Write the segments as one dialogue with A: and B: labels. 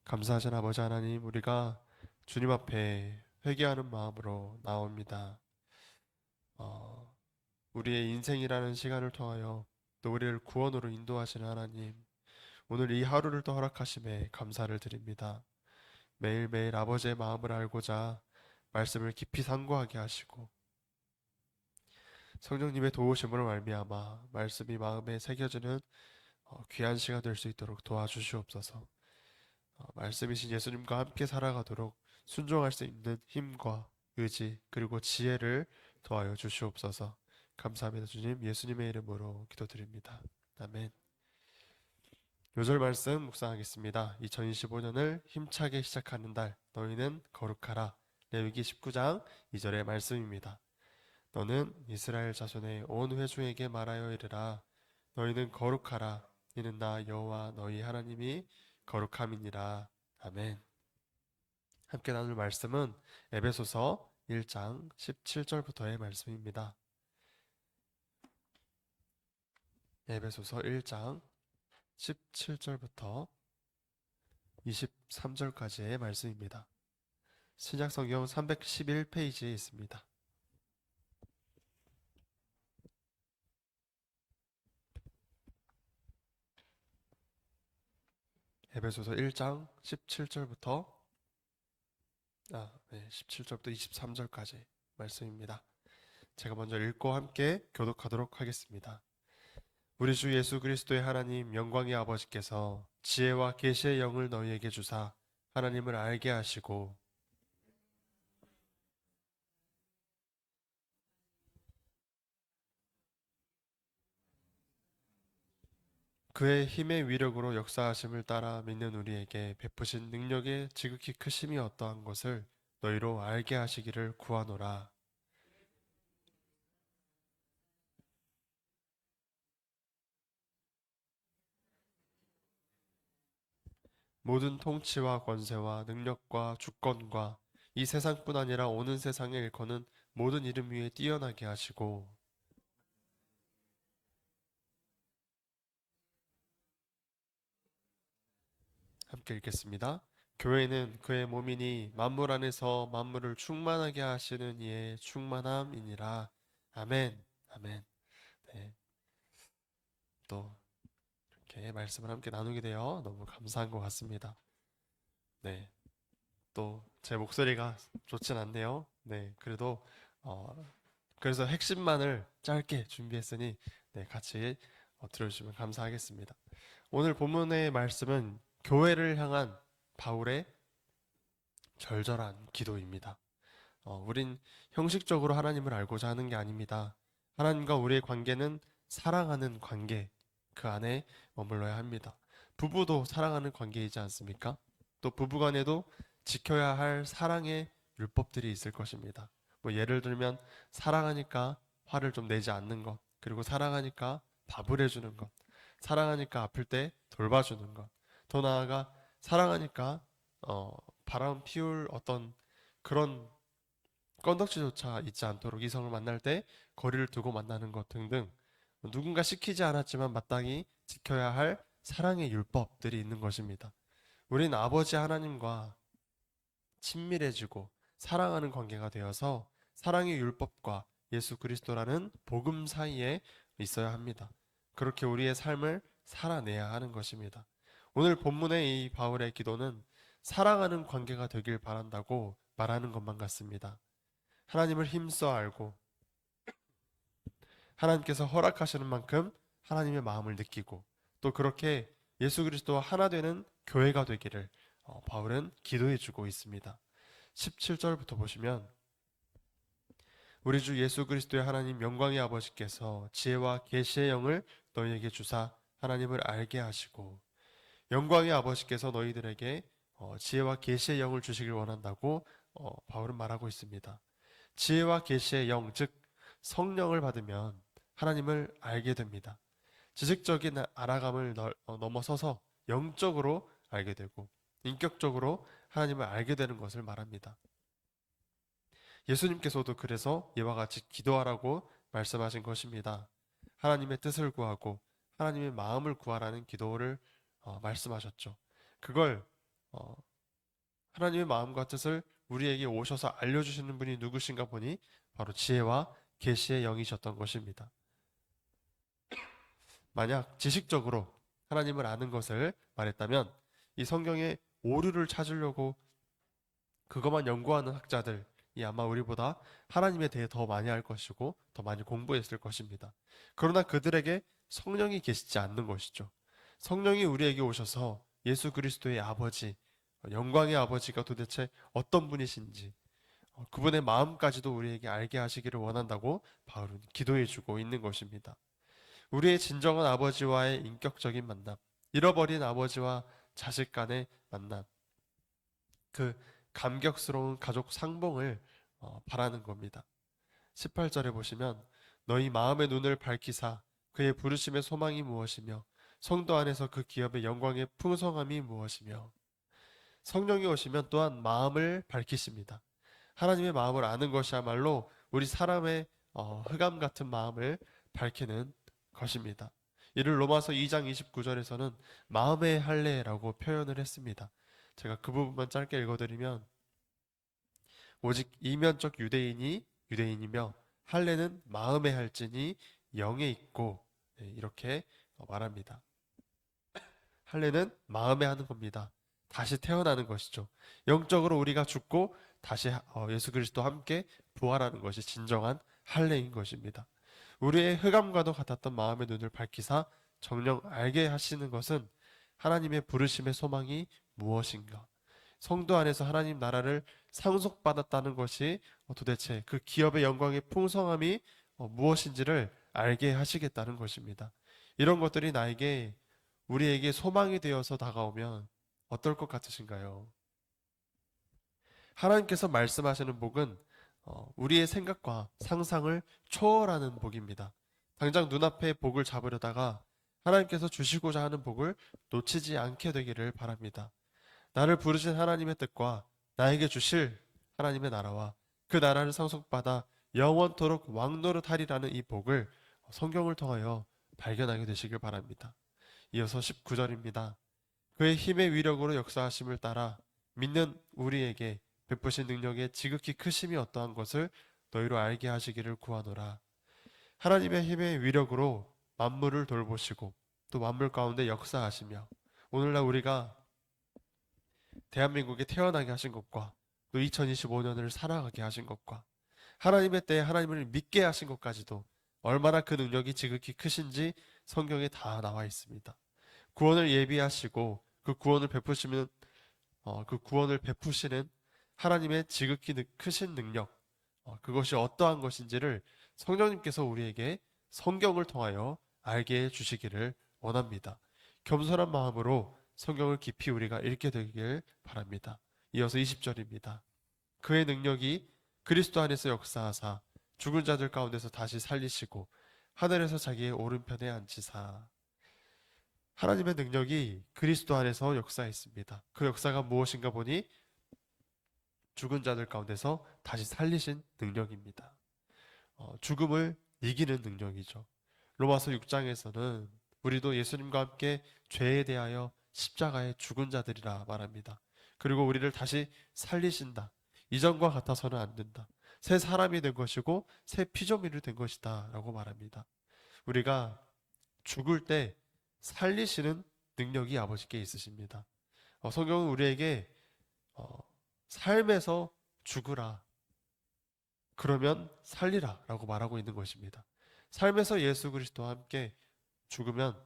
A: 감사하신 아버지 하나님, 우리가 주님 앞에 회개하는 마음으로 나옵니다. 어, 우리의 인생이라는 시간을 통하여 또 우리를 구원으로 인도하시는 하나님, 오늘 이 하루를 또 허락하심에 감사를 드립니다. 매일매일 아버지의 마음을 알고자 말씀을 깊이 상고하게 하시고 성령님의 도우심으로 말미암아 말씀이 마음에 새겨지는 귀한 시간 될 수 있도록 도와주시옵소서. 말씀이신 예수님과 함께 살아가도록 순종할 수 있는 힘과 의지 그리고 지혜를 더하여 주시옵소서. 감사합니다. 주님, 예수님의 이름으로 기도드립니다. 아멘. 요절 말씀 묵상하겠습니다. 2025년을 힘차게 시작하는 달, 너희는 거룩하라. 레위기 19장 2절의 말씀입니다. 너는 이스라엘 자손의 온 회중에게 말하여 이르라. 너희는 거룩하라. 이는 나 여호와 너희 하나님이 거룩함이니라. 아멘. 함께 나눌 말씀은 에베소서 1장 17절부터의 말씀입니다. 에베소서 1장 17절부터 23절까지의 말씀입니다. 신약성경 311페이지에 있습니다. 에베소서 1장 17절부터 17절부터 23절까지 말씀입니다. 제가 먼저 읽고 함께 교독하도록 하겠습니다. 우리 주 예수 그리스도의 하나님 영광의 아버지께서 지혜와 계시의 영을 너희에게 주사 하나님을 알게 하시고 그의 힘의 위력으로 역사하심을 따라 믿는 우리에게 베푸신 능력의 지극히 크심이 어떠한 것을 너희로 알게 하시기를 구하노라. 모든 통치와 권세와 능력과 주권과 이 세상뿐 아니라 오는 세상에 일컫는 모든 이름 위에 뛰어나게 하시고 함께 읽겠습니다. 교회는 그의 몸이니 만물 안에서 만물을 충만하게 하시는 이의 충만함이니라. 아멘. 아멘. 네. 또 이렇게 말씀을 함께 나누게 되어 너무 감사한 것 같습니다. 네. 또 제 목소리가 좋진 않네요. 네. 그래도 그래서 핵심만을 짧게 준비했으니 네, 같이 들어주시면 감사하겠습니다. 오늘 본문의 말씀은 교회를 향한 바울의 절절한 기도입니다. 우린 형식적으로 하나님을 알고자 하는 게 아닙니다. 하나님과 우리의 관계는 사랑하는 관계, 그 안에 머물러야 합니다. 부부도 사랑하는 관계이지 않습니까? 또 부부간에도 지켜야 할 사랑의 율법들이 있을 것입니다. 뭐 예를 들면 사랑하니까 화를 좀 내지 않는 것, 그리고 사랑하니까 밥을 해주는 것, 사랑하니까 아플 때 돌봐주는 것, 더 나아가 사랑하니까 어, 바람 피울 어떤 그런 건덕지조차 있지 않도록 이성을 만날 때 거리를 두고 만나는 것 등등 누군가 시키지 않았지만 마땅히 지켜야 할 사랑의 율법들이 있는 것입니다. 우린 아버지 하나님과 친밀해지고 사랑하는 관계가 되어서 사랑의 율법과 예수 그리스도라는 복음 사이에 있어야 합니다. 그렇게 우리의 삶을 살아내야 하는 것입니다. 오늘 본문의 이 바울의 기도는 사랑하는 관계가 되길 바란다고 말하는 것만 같습니다. 하나님을 힘써 알고 하나님께서 허락하시는 만큼 하나님의 마음을 느끼고 또 그렇게 예수 그리스도와 하나 되는 교회가 되기를 바울은 기도해 주고 있습니다. 17절부터 보시면 우리 주 예수 그리스도의 하나님 영광의 아버지께서 지혜와 계시의 영을 너희에게 주사 하나님을 알게 하시고 영광의 아버지께서 너희들에게 지혜와 계시의 영을 주시길 원한다고 바울은 말하고 있습니다. 지혜와 계시의 영, 즉 성령을 받으면 하나님을 알게 됩니다. 지식적인 알아감을 넘어서서 영적으로 알게 되고 인격적으로 하나님을 알게 되는 것을 말합니다. 예수님께서도 그래서 이와 같이 기도하라고 말씀하신 것입니다. 하나님의 뜻을 구하고 하나님의 마음을 구하라는 기도를 말씀하셨죠. 그걸 하나님의 마음과 뜻을 우리에게 오셔서 알려주시는 분이 누구신가 보니 바로 지혜와 계시의 영이셨던 것입니다. 만약 지식적으로 하나님을 아는 것을 말했다면 이 성경에 오류를 찾으려고 그것만 연구하는 학자들이 아마 우리보다 하나님에 대해 더 많이 알 것이고 더 많이 공부했을 것입니다. 그러나 그들에게 성령이 계시지 않는 것이죠. 성령이 우리에게 오셔서 예수 그리스도의 아버지, 영광의 아버지가 도대체 어떤 분이신지 그분의 마음까지도 우리에게 알게 하시기를 원한다고 바울은 기도해주고 있는 것입니다. 우리의 진정한 아버지와의 인격적인 만남, 잃어버린 아버지와 자식 간의 만남, 그 감격스러운 가족 상봉을 바라는 겁니다. 18절에 보시면 너희 마음의 눈을 밝히사 그의 부르심의 소망이 무엇이며 성도 안에서 그 기업의 영광의 풍성함이 무엇이며 성령이 오시면 또한 마음을 밝히십니다. 하나님의 마음을 아는 것이야말로 우리 사람의 흑암 같은 마음을 밝히는 것입니다. 이를 로마서 2장 29절에서는 마음의 할례라고 표현을 했습니다. 제가 그 부분만 짧게 읽어드리면 오직 이면적 유대인이 유대인이며 할례는 마음에 할지니 영에 있고 이렇게 말합니다. 할례는 마음에 하는 겁니다. 다시 태어나는 것이죠. 영적으로 우리가 죽고 다시 예수 그리스도와 함께 부활하는 것이 진정한 할례인 것입니다. 우리의 흑암과도 같았던 마음의 눈을 밝히사 정녕 알게 하시는 것은 하나님의 부르심의 소망이 무엇인가? 성도 안에서 하나님 나라를 상속받았다는 것이 도대체 그 기업의 영광의 풍성함이 무엇인지를 알게 하시겠다는 것입니다. 이런 것들이 우리에게 소망이 되어서 다가오면 어떨 것 같으신가요? 하나님께서 말씀하시는 복은 우리의 생각과 상상을 초월하는 복입니다. 당장 눈앞에 복을 잡으려다가 하나님께서 주시고자 하는 복을 놓치지 않게 되기를 바랍니다. 나를 부르신 하나님의 뜻과 나에게 주실 하나님의 나라와 그 나라를 상속받아 영원토록 왕노릇하리라는 이 복을 성경을 통하여 발견하게 되시길 바랍니다. 이어서 19절입니다. 그의 힘의 위력으로 역사하심을 따라 믿는 우리에게 베푸신 능력의 지극히 크심이 어떠한 것을 너희로 알게 하시기를 구하노라. 하나님의 힘의 위력으로 만물을 돌보시고 또 만물 가운데 역사하시며 오늘날 우리가 대한민국에 태어나게 하신 것과 또 2025년을 살아가게 하신 것과 하나님의 때에 하나님을 믿게 하신 것까지도 얼마나 그 능력이 지극히 크신지 성경에 다 나와 있습니다. 구원을 예비하시고 그 구원을 베푸시는 하나님의 지극히 크신 능력, 그것이 어떠한 것인지를 성령님께서 우리에게 성경을 통하여 알게 해 주시기를 원합니다. 겸손한 마음으로 성경을 깊이 우리가 읽게 되길 바랍니다. 이어서 20절입니다. 그의 능력이 그리스도 안에서 역사하사 죽은 자들 가운데서 다시 살리시고 하늘에서 자기의 오른편에 앉히사. 하나님의 능력이 그리스도 안에서 역사했습니다. 그 역사가 무엇인가 보니 죽은 자들 가운데서 다시 살리신 능력입니다. 죽음을 이기는 능력이죠. 로마서 6장에서는 우리도 예수님과 함께 죄에 대하여 십자가에 죽은 자들이라 말합니다. 그리고 우리를 다시 살리신다. 이전과 같아서는 안 된다. 새 사람이 된 것이고 새 피조물이 된 것이다 라고 말합니다. 우리가 죽을 때 살리시는 능력이 아버지께 있으십니다. 성경은 우리에게 삶에서 죽으라. 그러면 살리라 라고 말하고 있는 것입니다. 삶에서 예수 그리스도와 함께 죽으면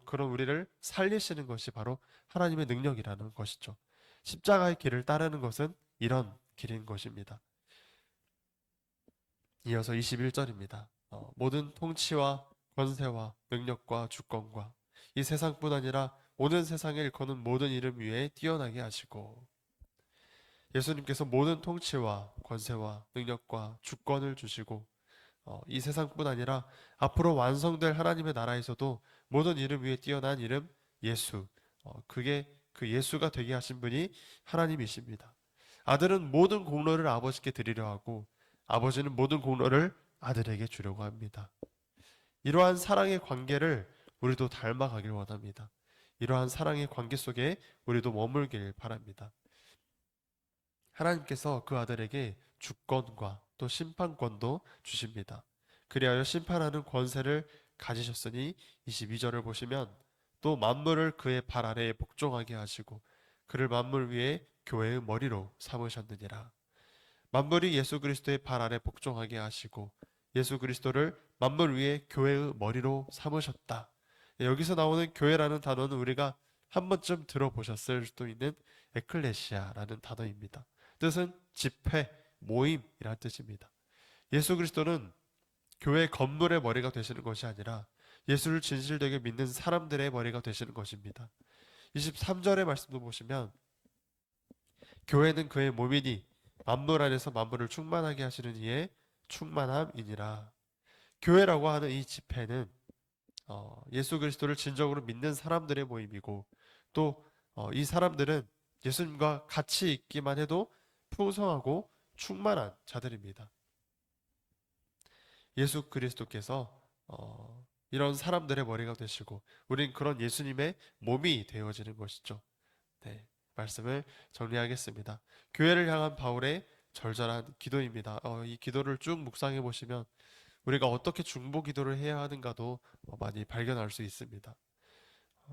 A: 그럼 우리를 살리시는 것이 바로 하나님의 능력이라는 것이죠. 십자가의 길을 따르는 것은 이런 길인 것입니다. 이어서 21절입니다. 모든 통치와 권세와 능력과 주권과 이 세상뿐 아니라 오는 세상에 일컫는 모든 이름 위에 뛰어나게 하시고 예수님께서 모든 통치와 권세와 능력과 주권을 주시고 이 세상뿐 아니라 앞으로 완성될 하나님의 나라에서도 모든 이름 위에 뛰어난 이름 예수, 그게 그 예수가 되게 하신 분이 하나님이십니다. 아들은 모든 공로를 아버지께 드리려 하고 아버지는 모든 공로를 아들에게 주려고 합니다. 이러한 사랑의 관계를 우리도 닮아가길 원합니다. 이러한 사랑의 관계 속에 우리도 머물길 바랍니다. 하나님께서 그 아들에게 주권과 또 심판권도 주십니다. 그리하여 심판하는 권세를 가지셨으니 22절을 보시면 또 만물을 그의 발 아래에 복종하게 하시고 그를 만물 위에 교회의 머리로 삼으셨느니라. 만물이 예수 그리스도의 발 아래 복종하게 하시고 예수 그리스도를 만물 위에 교회의 머리로 삼으셨다. 여기서 나오는 교회라는 단어는 우리가 한 번쯤 들어보셨을 수도 있는 에클레시아라는 단어입니다. 뜻은 집회, 모임이란 뜻입니다. 예수 그리스도는 교회 건물의 머리가 되시는 것이 아니라 예수를 진실되게 믿는 사람들의 머리가 되시는 것입니다. 23절의 말씀도 보시면 교회는 그의 몸이니 만물 안에서 만물을 충만하게 하시는 이의 충만함이니라. 교회라고 하는 이 집회는 예수 그리스도를 진정으로 믿는 사람들의 모임이고 또 이 사람들은 예수님과 같이 있기만 해도 풍성하고 충만한 자들입니다. 예수 그리스도께서 이런 사람들의 머리가 되시고 우린 그런 예수님의 몸이 되어지는 것이죠. 네, 말씀을 정리하겠습니다. 교회를 향한 바울의 절절한 기도입니다. 이 기도를 쭉 묵상해 보시면 우리가 어떻게 중보 기도를 해야 하는가도 많이 발견할 수 있습니다.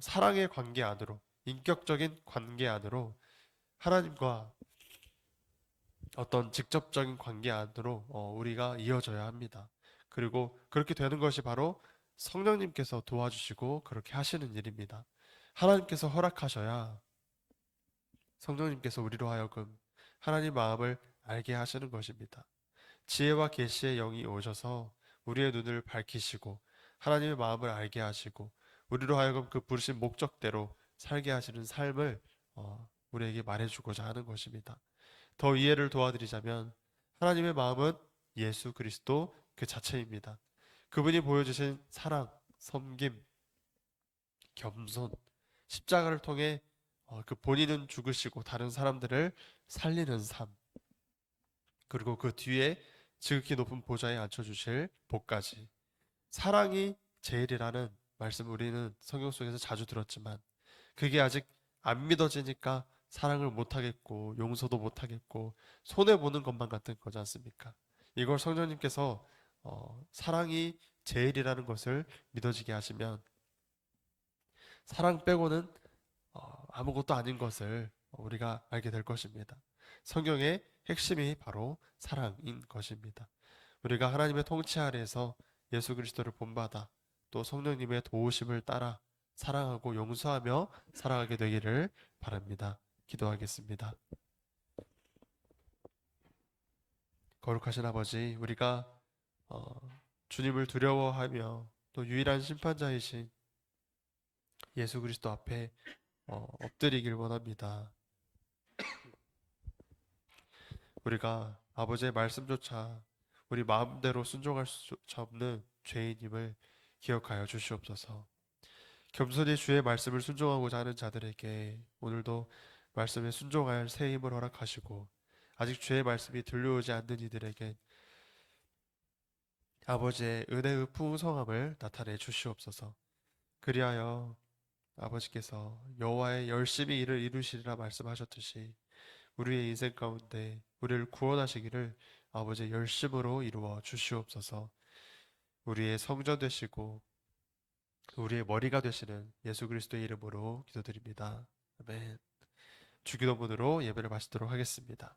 A: 사랑의 관계 안으로, 인격적인 관계 안으로 하나님과 어떤 직접적인 관계 안으로 우리가 이어져야 합니다. 그리고 그렇게 되는 것이 바로 성령님께서 도와주시고 그렇게 하시는 일입니다. 하나님께서 허락하셔야 성령님께서 우리로 하여금 하나님 마음을 알게 하시는 것입니다. 지혜와 계시의 영이 오셔서 우리의 눈을 밝히시고 하나님의 마음을 알게 하시고 우리로 하여금 그 부르신 목적대로 살게 하시는 삶을 우리에게 말해주고자 하는 것입니다. 더 이해를 도와드리자면 하나님의 마음은 예수 그리스도 그 자체입니다. 그분이 보여주신 사랑, 섬김, 겸손, 십자가를 통해 그 본인은 죽으시고 다른 사람들을 살리는 삶, 그리고 그 뒤에 지극히 높은 보좌에 앉혀주실 복까지. 사랑이 제일이라는 말씀 우리는 성경 속에서 자주 들었지만 그게 아직 안 믿어지니까 사랑을 못하겠고 용서도 못하겠고 손해보는 것만 같은 거지 않습니까? 이걸 성령님께서 사랑이 제일이라는 것을 믿어지게 하시면 사랑 빼고는 아무것도 아닌 것을 우리가 알게 될 것입니다. 성경의 핵심이 바로 사랑인 것입니다. 우리가 하나님의 통치 아래에서 예수 그리스도를 본받아 또 성령님의 도우심을 따라 사랑하고 용서하며 살아가게 되기를 바랍니다. 기도하겠습니다. 거룩하신 아버지, 우리가 주님을 두려워하며 또 유일한 심판자이신 예수 그리스도 앞에 엎드리길 원합니다. 우리가 아버지의 말씀조차 우리 마음대로 순종할 수 없는 죄인임을 기억하여 주시옵소서. 겸손히 주의 말씀을 순종하고자 하는 자들에게 오늘도 말씀에 순종할 새 힘을 허락하시고 아직 주의 말씀이 들려오지 않는 이들에게 아버지의 은혜의 풍성함을 나타내 주시옵소서. 그리하여 아버지께서 여호와의 열심히 일을 이루시리라 말씀하셨듯이 우리의 인생 가운데 우리를 구원하시기를 아버지의 열심으로 이루어 주시옵소서. 우리의 성전 되시고 우리의 머리가 되시는 예수 그리스도의 이름으로 기도드립니다. 아멘. 주기도문으로 예배를 마치도록 하겠습니다.